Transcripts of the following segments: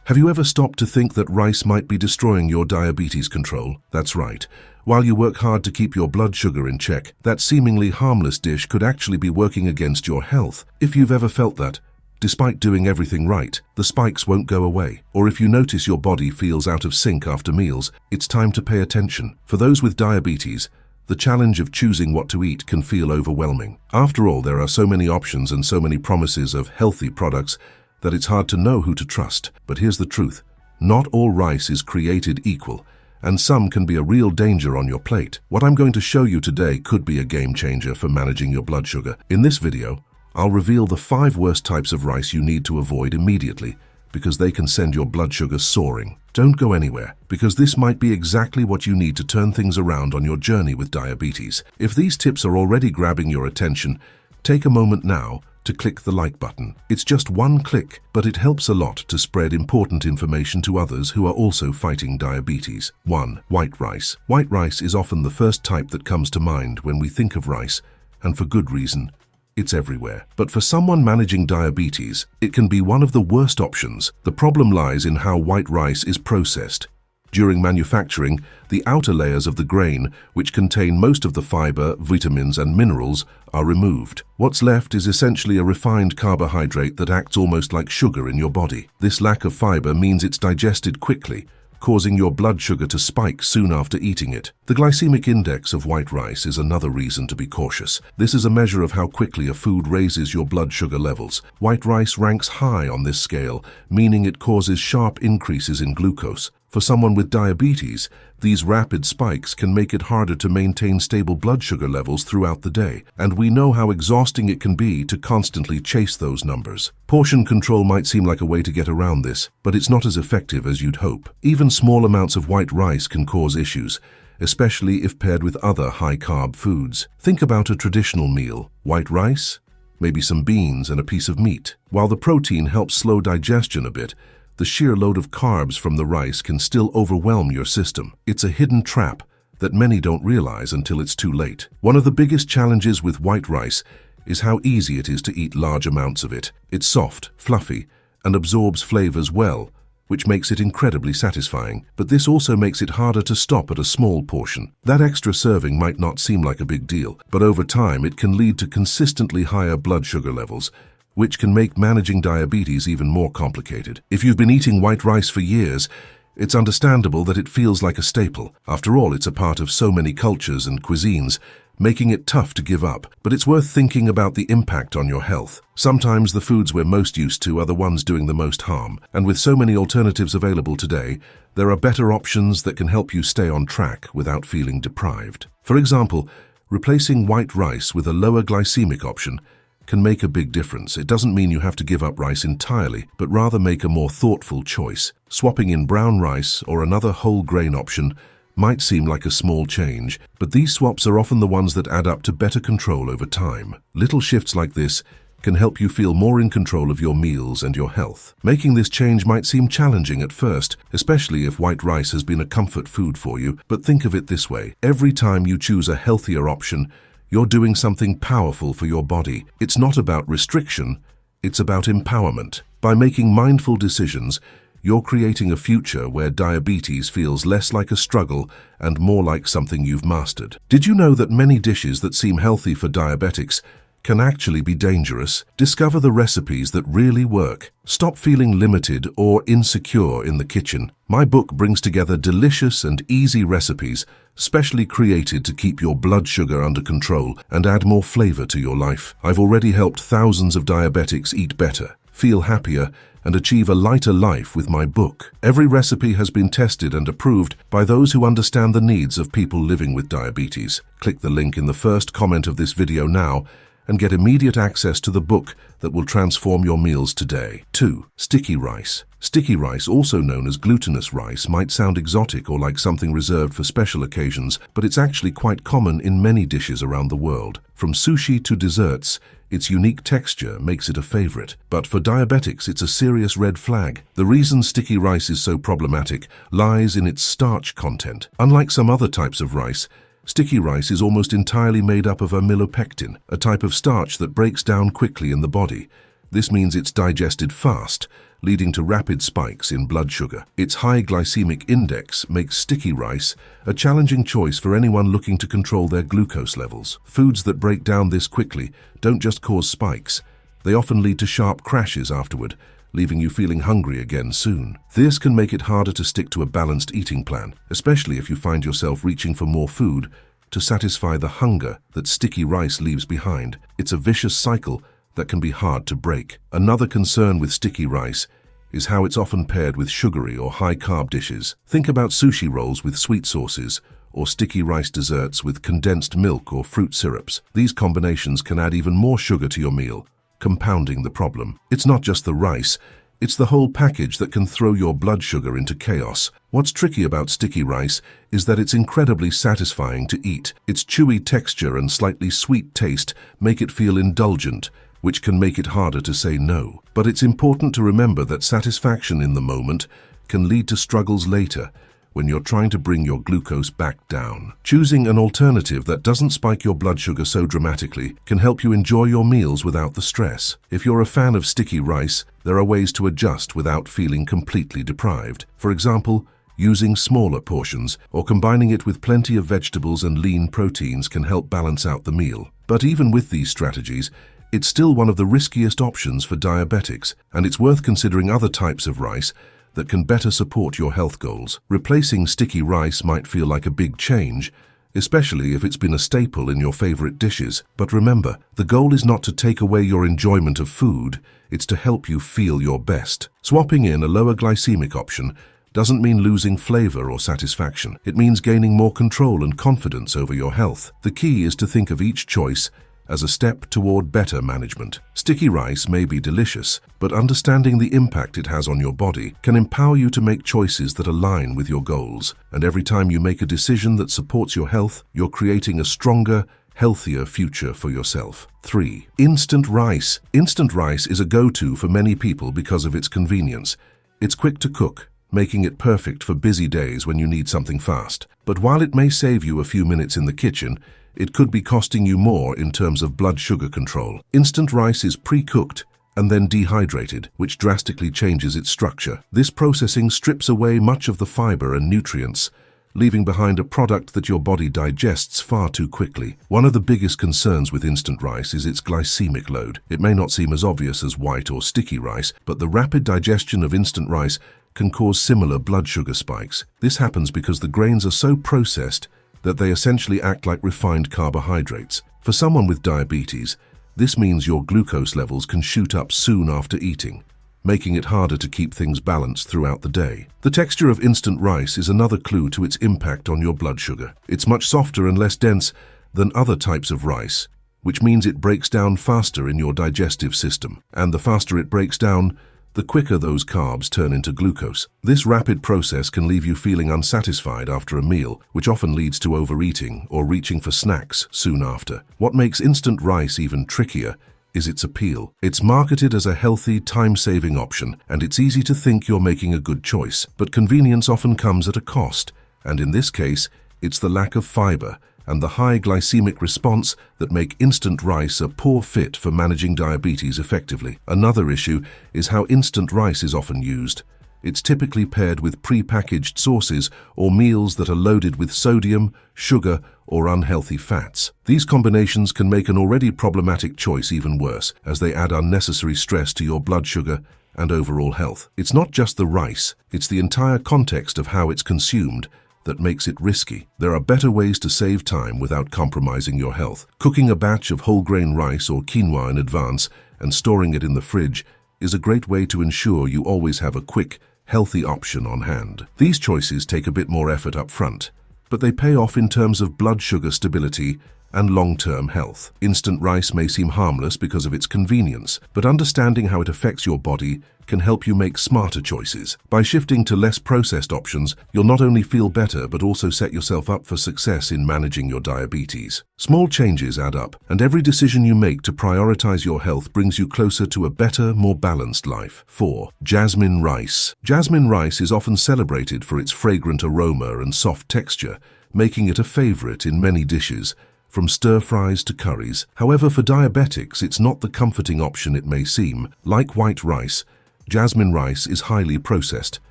Have you ever stopped to think that rice might be destroying your diabetes control? That's right. While you work hard to keep your blood sugar in check, that seemingly harmless dish could actually be working against your health. If you've ever felt that, despite doing everything right, the spikes won't go away. Or if you notice your body feels out of sync after meals, it's time to pay attention. For those with diabetes, the challenge of choosing what to eat can feel overwhelming. After all, there are so many options and so many promises of healthy products that it's hard to know who to trust. But here's the truth. Not all rice is created equal, and some can be a real danger on your plate. What I'm going to show you today could be a game changer for managing your blood sugar. In this video, I'll reveal the 5 worst types of rice you need to avoid immediately, because they can send your blood sugar soaring. Don't go anywhere, because this might be exactly what you need to turn things around on your journey with diabetes. If these tips are already grabbing your attention, take a moment now to click the like button. It's just one click, but it helps a lot to spread important information to others who are also fighting diabetes. 1. White rice. White rice is often the first type that comes to mind when we think of rice, and for good reason. It's everywhere. But for someone managing diabetes, it can be one of the worst options. The problem lies in how white rice is processed. During manufacturing, the outer layers of the grain, which contain most of the fiber, vitamins, and minerals, are removed. What's left is essentially a refined carbohydrate that acts almost like sugar in your body. This lack of fiber means it's digested quickly, causing your blood sugar to spike soon after eating it. The glycemic index of white rice is another reason to be cautious. This is a measure of how quickly a food raises your blood sugar levels. White rice ranks high on this scale, meaning it causes sharp increases in glucose. For someone with diabetes, these rapid spikes can make it harder to maintain stable blood sugar levels throughout the day, and we know how exhausting it can be to constantly chase those numbers. Portion control might seem like a way to get around this, but it's not as effective as you'd hope. Even small amounts of white rice can cause issues, especially if paired with other high-carb foods. Think about a traditional meal: white rice, maybe some beans and a piece of meat. While the protein helps slow digestion a bit, the sheer load of carbs from the rice can still overwhelm your system. It's a hidden trap that many don't realize until it's too late. One of the biggest challenges with white rice is how easy it is to eat large amounts of it. It's soft, fluffy, and absorbs flavors well, which makes it incredibly satisfying. But this also makes it harder to stop at a small portion. That extra serving might not seem like a big deal, but over time it can lead to consistently higher blood sugar levels, which can make managing diabetes even more complicated. If you've been eating white rice for years, it's understandable that it feels like a staple. After all, it's a part of so many cultures and cuisines, making it tough to give up. But it's worth thinking about the impact on your health. Sometimes the foods we're most used to are the ones doing the most harm, and with so many alternatives available today, there are better options that can help you stay on track without feeling deprived. For example, replacing white rice with a lower glycemic option can make a big difference. It doesn't mean you have to give up rice entirely, but rather make a more thoughtful choice. Swapping in brown rice or another whole grain option might seem like a small change, but these swaps are often the ones that add up to better control over time. Little shifts like this can help you feel more in control of your meals and your health. Making this change might seem challenging at first, especially if white rice has been a comfort food for you, but think of it this way. Every time you choose a healthier option, you're doing something powerful for your body. It's not about restriction, it's about empowerment. By making mindful decisions, you're creating a future where diabetes feels less like a struggle and more like something you've mastered. Did you know that many dishes that seem healthy for diabetics can actually be dangerous? Discover the recipes that really work. Stop feeling limited or insecure in the kitchen. My book brings together delicious and easy recipes, specially created to keep your blood sugar under control and add more flavor to your life. I've already helped thousands of diabetics eat better, feel happier, and achieve a lighter life with my book. Every recipe has been tested and approved by those who understand the needs of people living with diabetes. Click the link in the first comment of this video now and get immediate access to the book that will transform your meals today. 2. Sticky rice. Sticky rice, also known as glutinous rice, might sound exotic or like something reserved for special occasions, but it's actually quite common in many dishes around the world. From sushi to desserts, its unique texture makes it a favorite. But for diabetics, it's a serious red flag. The reason sticky rice is so problematic lies in its starch content. Unlike some other types of rice, sticky rice is almost entirely made up of amylopectin, a type of starch that breaks down quickly in the body. This means it's digested fast, leading to rapid spikes in blood sugar. Its high glycemic index makes sticky rice a challenging choice for anyone looking to control their glucose levels. Foods that break down this quickly don't just cause spikes, they often lead to sharp crashes afterward, leaving you feeling hungry again soon. This can make it harder to stick to a balanced eating plan, especially if you find yourself reaching for more food to satisfy the hunger that sticky rice leaves behind. It's a vicious cycle that can be hard to break. Another concern with sticky rice is how it's often paired with sugary or high-carb dishes. Think about sushi rolls with sweet sauces or sticky rice desserts with condensed milk or fruit syrups. These combinations can add even more sugar to your meal, compounding the problem. It's not just the rice, it's the whole package that can throw your blood sugar into chaos. What's tricky about sticky rice is that it's incredibly satisfying to eat. Its chewy texture and slightly sweet taste make it feel indulgent, which can make it harder to say no. But it's important to remember that satisfaction in the moment can lead to struggles later when you're trying to bring your glucose back down. Choosing an alternative that doesn't spike your blood sugar so dramatically can help you enjoy your meals without the stress. If you're a fan of sticky rice, there are ways to adjust without feeling completely deprived. For example, using smaller portions or combining it with plenty of vegetables and lean proteins can help balance out the meal. But even with these strategies, it's still one of the riskiest options for diabetics, and it's worth considering other types of rice that can better support your health goals. Replacing sticky rice might feel like a big change, especially if it's been a staple in your favorite dishes. But remember, the goal is not to take away your enjoyment of food, it's to help you feel your best. Swapping in a lower glycemic option doesn't mean losing flavor or satisfaction. It means gaining more control and confidence over your health. The key is to think of each choice as a step toward better management. Sticky rice may be delicious, but understanding the impact it has on your body can empower you to make choices that align with your goals. And every time you make a decision that supports your health, you're creating a stronger, healthier future for yourself. 3. Instant rice. Instant rice is a go-to for many people because of its convenience. It's quick to cook, making it perfect for busy days when you need something fast. But while it may save you a few minutes in the kitchen, it could be costing you more in terms of blood sugar control. Instant rice is pre-cooked and then dehydrated, which drastically changes its structure. This processing strips away much of the fiber and nutrients, leaving behind a product that your body digests far too quickly. One of the biggest concerns with instant rice is its glycemic load. It may not seem as obvious as white or sticky rice, but the rapid digestion of instant rice can cause similar blood sugar spikes. This happens because the grains are so processed that they essentially act like refined carbohydrates. For someone with diabetes, this means your glucose levels can shoot up soon after eating, making it harder to keep things balanced throughout the day. The texture of instant rice is another clue to its impact on your blood sugar. It's much softer and less dense than other types of rice, which means it breaks down faster in your digestive system. And the faster it breaks down, the quicker those carbs turn into glucose. This rapid process can leave you feeling unsatisfied after a meal, which often leads to overeating or reaching for snacks soon after. What makes instant rice even trickier is its appeal. It's marketed as a healthy, time-saving option, and it's easy to think you're making a good choice. But convenience often comes at a cost, and in this case, it's the lack of fiber and the high glycemic response that make instant rice a poor fit for managing diabetes effectively. Another issue is how instant rice is often used. It's typically paired with pre-packaged sauces or meals that are loaded with sodium, sugar, or unhealthy fats. These combinations can make an already problematic choice even worse, as they add unnecessary stress to your blood sugar and overall health. It's not just the rice, it's the entire context of how it's consumed that makes it risky. There are better ways to save time without compromising your health. Cooking a batch of whole grain rice or quinoa in advance and storing it in the fridge is a great way to ensure you always have a quick, healthy option on hand. These choices take a bit more effort up front, but they pay off in terms of blood sugar stability and long-term health. Instant rice may seem harmless because of its convenience, but understanding how it affects your body can help you make smarter choices. By shifting to less processed options, you'll not only feel better but also set yourself up for success in managing your diabetes. Small changes add up, and every decision you make to prioritize your health brings you closer to a better, more balanced life. 4. Jasmine rice. Jasmine rice is often celebrated for its fragrant aroma and soft texture, making it a favorite in many dishes, from stir-fries to curries. However, for diabetics, it's not the comforting option it may seem. Like white rice, jasmine rice is highly processed,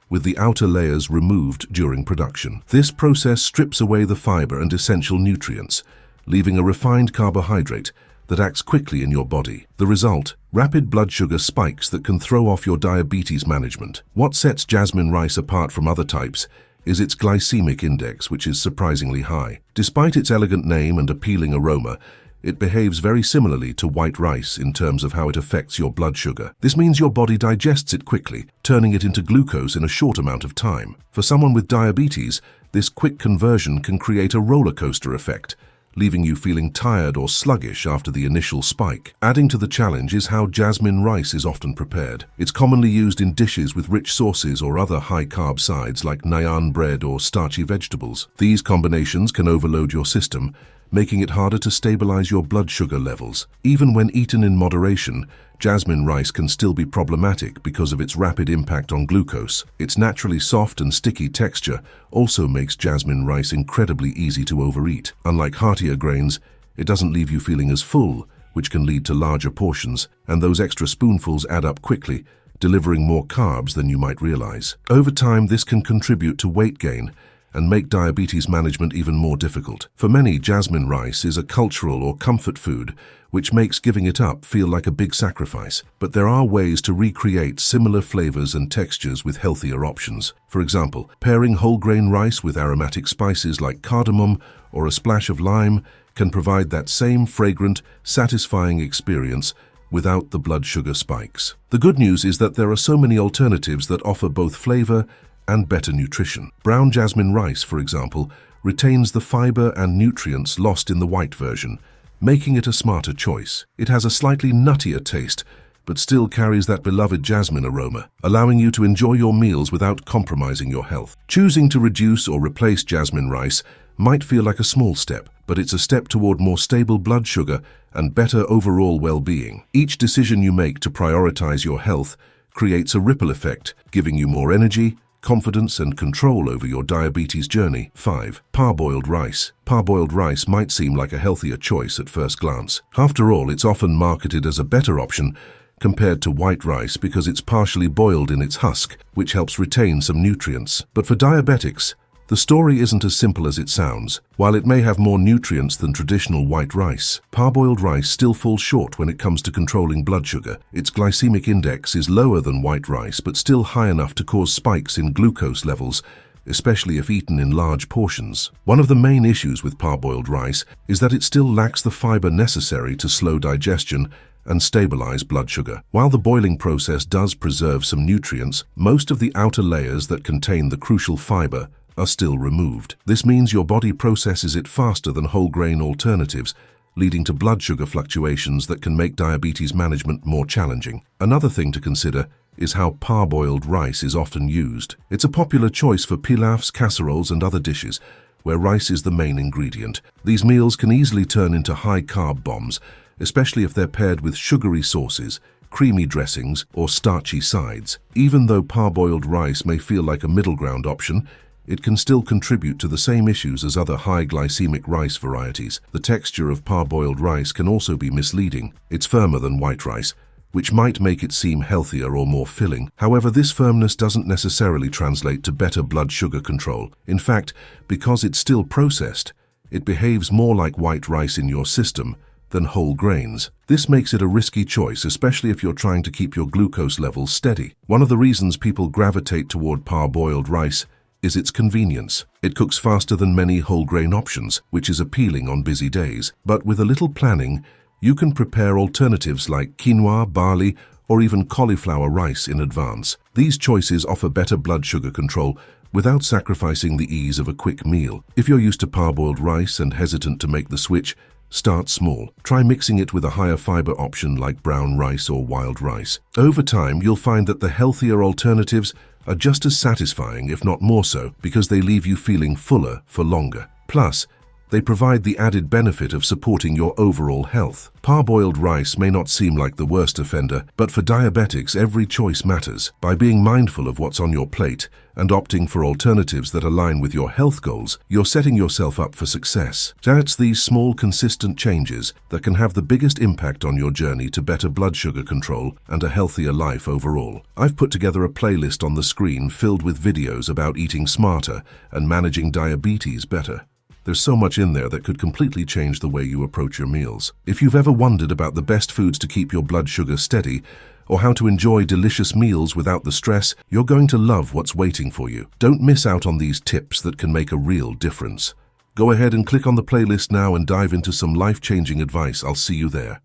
with the outer layers removed during production. This process strips away the fiber and essential nutrients, leaving a refined carbohydrate that acts quickly in your body. The result, rapid blood sugar spikes that can throw off your diabetes management. What sets jasmine rice apart from other types is its glycemic index, which is surprisingly high. Despite its elegant name and appealing aroma, it behaves very similarly to white rice in terms of how it affects your blood sugar. This means your body digests it quickly, turning it into glucose in a short amount of time. For someone with diabetes, this quick conversion can create a roller coaster effect, leaving you feeling tired or sluggish after the initial spike. Adding to the challenge is how jasmine rice is often prepared. It's commonly used in dishes with rich sauces or other high-carb sides like naan bread or starchy vegetables. These combinations can overload your system, making it harder to stabilize your blood sugar levels. Even when eaten in moderation, jasmine rice can still be problematic because of its rapid impact on glucose. Its naturally soft and sticky texture also makes jasmine rice incredibly easy to overeat. Unlike heartier grains, it doesn't leave you feeling as full, which can lead to larger portions, and those extra spoonfuls add up quickly, delivering more carbs than you might realize. Over time, this can contribute to weight gain and make diabetes management even more difficult. For many, jasmine rice is a cultural or comfort food, which makes giving it up feel like a big sacrifice. But there are ways to recreate similar flavors and textures with healthier options. For example, pairing whole grain rice with aromatic spices like cardamom or a splash of lime can provide that same fragrant, satisfying experience without the blood sugar spikes. The good news is that there are so many alternatives that offer both flavor and better nutrition. Brown jasmine rice, for example, retains the fiber and nutrients lost in the white version, making it a smarter choice. It has a slightly nuttier taste, but still carries that beloved jasmine aroma, allowing you to enjoy your meals without compromising your health. Choosing to reduce or replace jasmine rice might feel like a small step, but it's a step toward more stable blood sugar and better overall well-being. Each decision you make to prioritize your health creates a ripple effect, giving you more energy, confidence and control over your diabetes journey. 5. Parboiled rice. Parboiled rice might seem like a healthier choice at first glance. After all, it's often marketed as a better option compared to white rice because it's partially boiled in its husk, which helps retain some nutrients. But for diabetics, the story isn't as simple as it sounds. While it may have more nutrients than traditional white rice, parboiled rice still falls short when it comes to controlling blood sugar. Its glycemic index is lower than white rice, but still high enough to cause spikes in glucose levels, especially if eaten in large portions. One of the main issues with parboiled rice is that it still lacks the fiber necessary to slow digestion and stabilize blood sugar. While the boiling process does preserve some nutrients, most of the outer layers that contain the crucial fiber are still removed. This means your body processes it faster than whole grain alternatives, leading to blood sugar fluctuations that can make diabetes management more challenging. Another thing to consider is how parboiled rice is often used. It's a popular choice for pilafs, casseroles, and other dishes, where rice is the main ingredient. These meals can easily turn into high-carb bombs, especially if they're paired with sugary sauces, creamy dressings, or starchy sides. Even though parboiled rice may feel like a middle ground option, it can still contribute to the same issues as other high glycemic rice varieties. The texture of parboiled rice can also be misleading. It's firmer than white rice, which might make it seem healthier or more filling. However, this firmness doesn't necessarily translate to better blood sugar control. In fact, because it's still processed, it behaves more like white rice in your system than whole grains. This makes it a risky choice, especially if you're trying to keep your glucose levels steady. One of the reasons people gravitate toward parboiled rice is its convenience. It cooks faster than many whole grain options, which is appealing on busy days. But with a little planning, you can prepare alternatives like quinoa, barley, or even cauliflower rice in advance. These choices offer better blood sugar control without sacrificing the ease of a quick meal. If you're used to parboiled rice and hesitant to make the switch, start small. Try mixing it with a higher fiber option like brown rice or wild rice. Over time, you'll find that the healthier alternatives are just as satisfying, if not more so, because they leave you feeling fuller for longer. Plus, They provide the added benefit of supporting your overall health. Parboiled rice may not seem like the worst offender, but for diabetics, every choice matters. By being mindful of what's on your plate and opting for alternatives that align with your health goals, you're setting yourself up for success. It's these small, consistent changes that can have the biggest impact on your journey to better blood sugar control and a healthier life overall. I've put together a playlist on the screen filled with videos about eating smarter and managing diabetes better. There's so much in there that could completely change the way you approach your meals. If you've ever wondered about the best foods to keep your blood sugar steady, or how to enjoy delicious meals without the stress, you're going to love what's waiting for you. Don't miss out on these tips that can make a real difference. Go ahead and click on the playlist now and dive into some life-changing advice. I'll see you there.